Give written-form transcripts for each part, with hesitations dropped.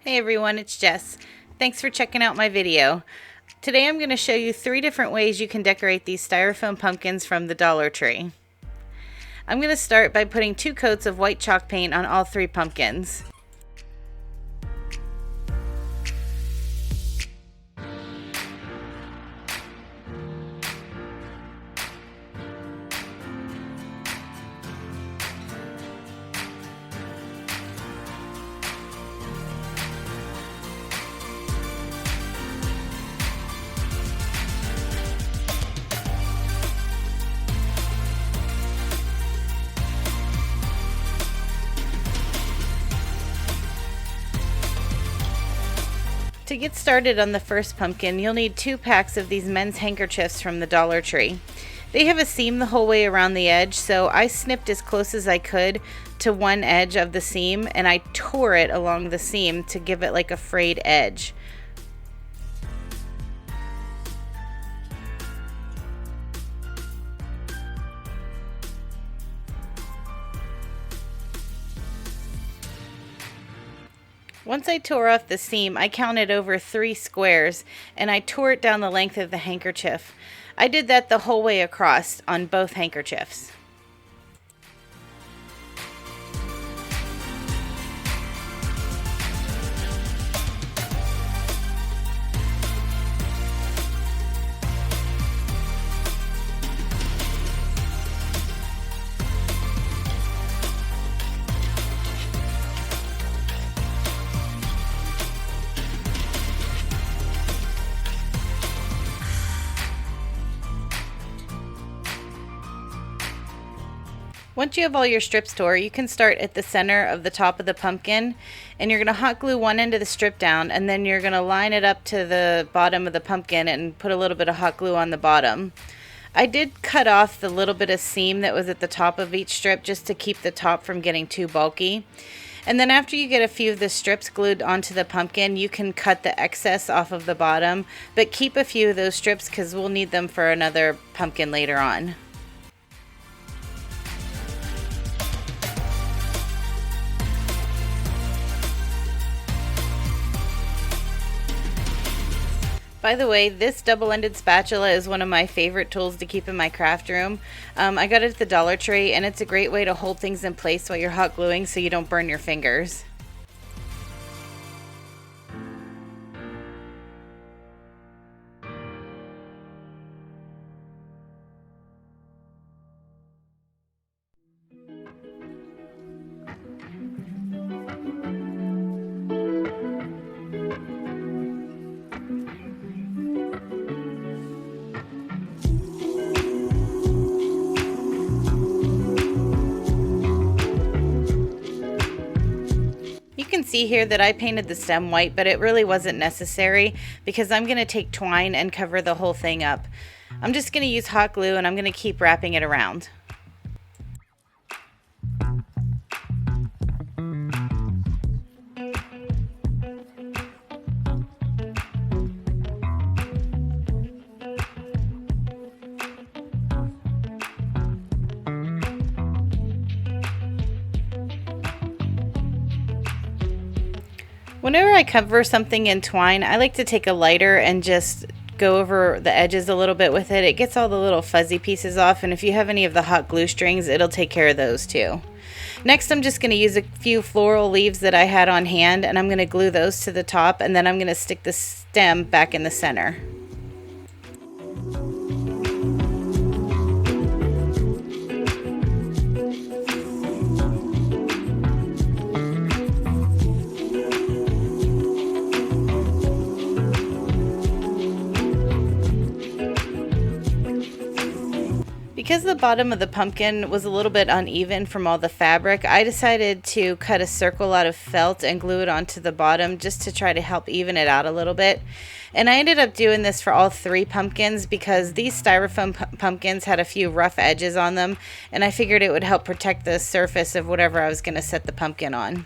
Hey everyone, it's Jess. Thanks for checking out my video. Today I'm going to show you 3 different ways you can decorate these styrofoam pumpkins from the Dollar Tree. I'm going to start by putting 2 coats of white chalk paint on all 3 pumpkins. To get started on the first pumpkin, you'll need 2 packs of these men's handkerchiefs from the Dollar Tree. They have a seam the whole way around the edge, so I snipped as close as I could to one edge of the seam and I tore it along the seam to give it like a frayed edge. Once I tore off the seam, I counted over 3 squares and I tore it down the length of the handkerchief. I did that the whole way across on both handkerchiefs. Once you have all your strips tore, you can start at the center of the top of the pumpkin, and you're going to hot glue one end of the strip down, and then you're going to line it up to the bottom of the pumpkin and put a little bit of hot glue on the bottom. I did cut off the little bit of seam that was at the top of each strip just to keep the top from getting too bulky. And then after you get a few of the strips glued onto the pumpkin, you can cut the excess off of the bottom, but keep a few of those strips because we'll need them for another pumpkin later on. By the way, this double-ended spatula is one of my favorite tools to keep in my craft room. I got it at the Dollar Tree, and it's a great way to hold things in place while you're hot gluing so you don't burn your fingers. You can see here that I painted the stem white, but it really wasn't necessary because I'm going to take twine and cover the whole thing up. I'm just going to use hot glue and I'm going to keep wrapping it around. Whenever I cover something in twine, I like to take a lighter and just go over the edges a little bit with it. It gets all the little fuzzy pieces off, and if you have any of the hot glue strings, it'll take care of those too. Next, I'm just going to use a few floral leaves that I had on hand, and I'm going to glue those to the top, and then I'm going to stick the stem back in the center. Because the bottom of the pumpkin was a little bit uneven from all the fabric, I decided to cut a circle out of felt and glue it onto the bottom just to try to help even it out a little bit. And I ended up doing this for all 3 pumpkins because these styrofoam pumpkins had a few rough edges on them, and I figured it would help protect the surface of whatever I was going to set the pumpkin on.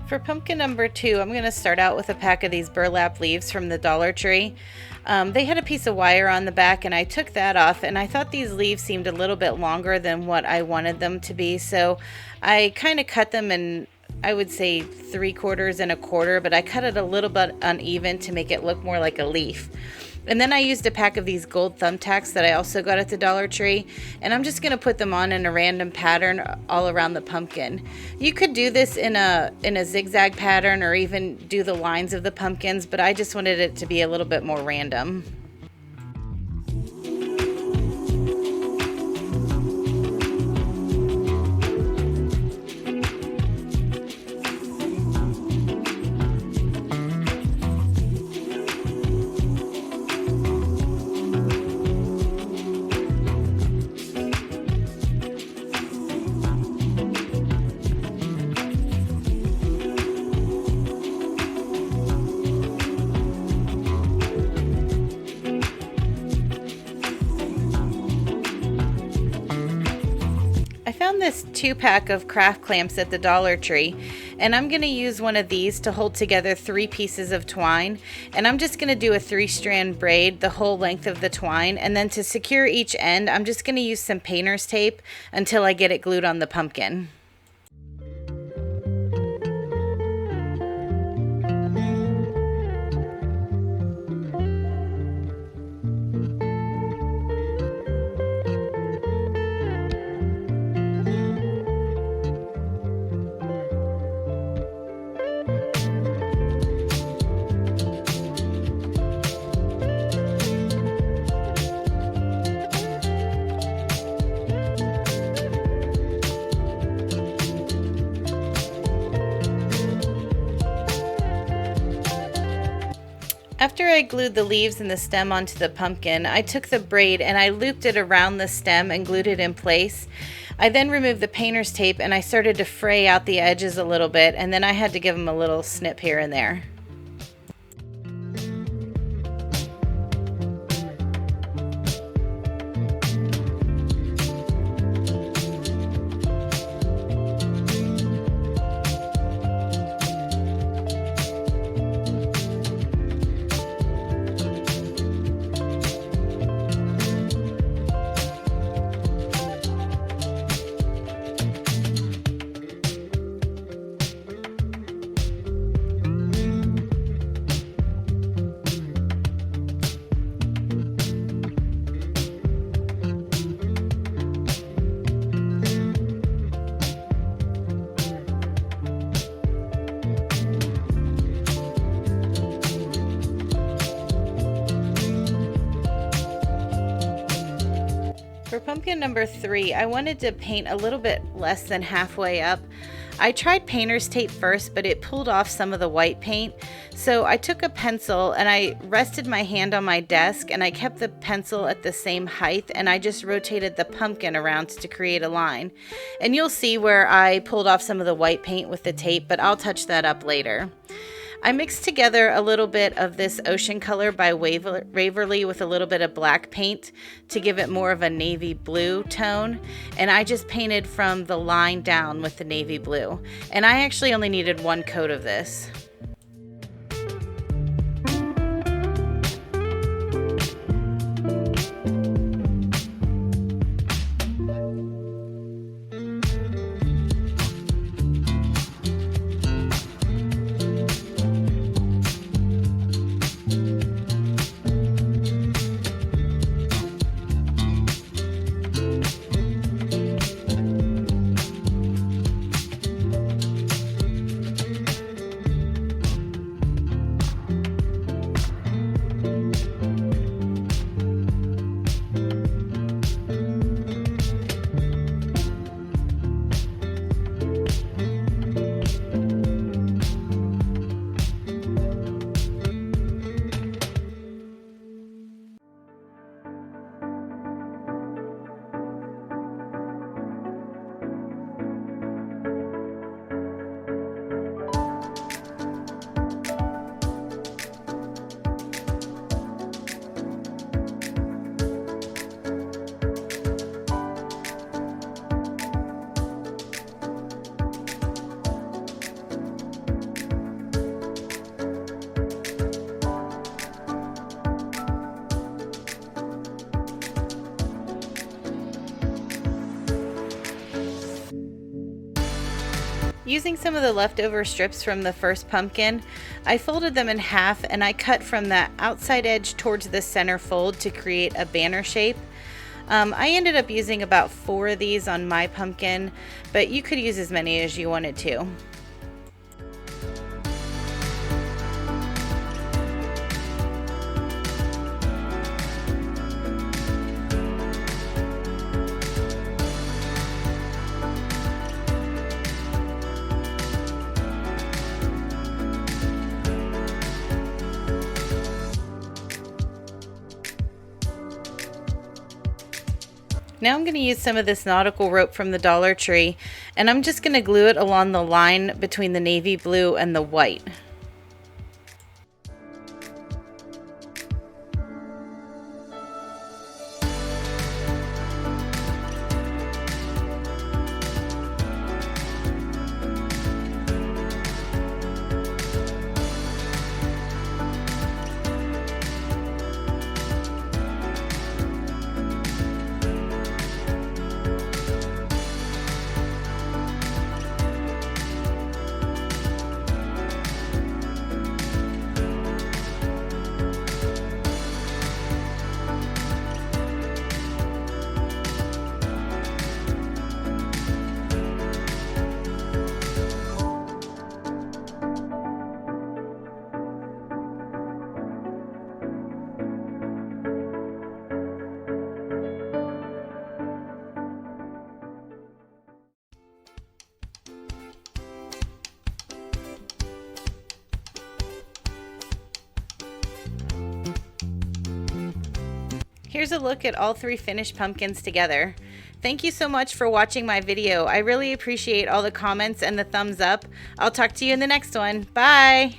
For For pumpkin number 2, I'm going to start out with a pack of these burlap leaves from the Dollar Tree. They had a piece of wire on the back and I took that off, and I thought these leaves seemed a little bit longer than what I wanted them to be, so I kind of cut them in, I would say 3/4 and 1/4, but I cut it a little bit uneven to make it look more like a leaf. And then I used a pack of these gold thumbtacks that I also got at the Dollar Tree, and I'm just going to put them on in a random pattern all around the pumpkin. You could do this in a zigzag pattern or even do the lines of the pumpkins, but I just wanted it to be a little bit more random. I found this 2-pack of craft clamps at the Dollar Tree, and I'm going to use one of these to hold together 3 pieces of twine, and I'm just going to do a 3-strand braid the whole length of the twine, and then to secure each end I'm just going to use some painter's tape until I get it glued on the pumpkin. After I glued the leaves and the stem onto the pumpkin, I took the braid and I looped it around the stem and glued it in place. I then removed the painter's tape and I started to fray out the edges a little bit, and then I had to give them a little snip here and there. For pumpkin number 3, I wanted to paint a little bit less than halfway up. I tried painter's tape first, but it pulled off some of the white paint. So I took a pencil and I rested my hand on my desk and I kept the pencil at the same height, and I just rotated the pumpkin around to create a line. And you'll see where I pulled off some of the white paint with the tape, but I'll touch that up later. I mixed together a little bit of this ocean color by Waverly with a little bit of black paint to give it more of a navy blue tone, and I just painted from the line down with the navy blue, and I actually only needed 1 coat of this. Using some of the leftover strips from the first pumpkin, I folded them in half and I cut from the outside edge towards the center fold to create a banner shape. I ended up using about 4 of these on my pumpkin, but you could use as many as you wanted to. Now I'm going to use some of this nautical rope from the Dollar Tree, and I'm just going to glue it along the line between the navy blue and the white. Here's a look at all 3 finished pumpkins together. Thank you so much for watching my video. I really appreciate all the comments and the thumbs up. I'll talk to you in the next one. Bye!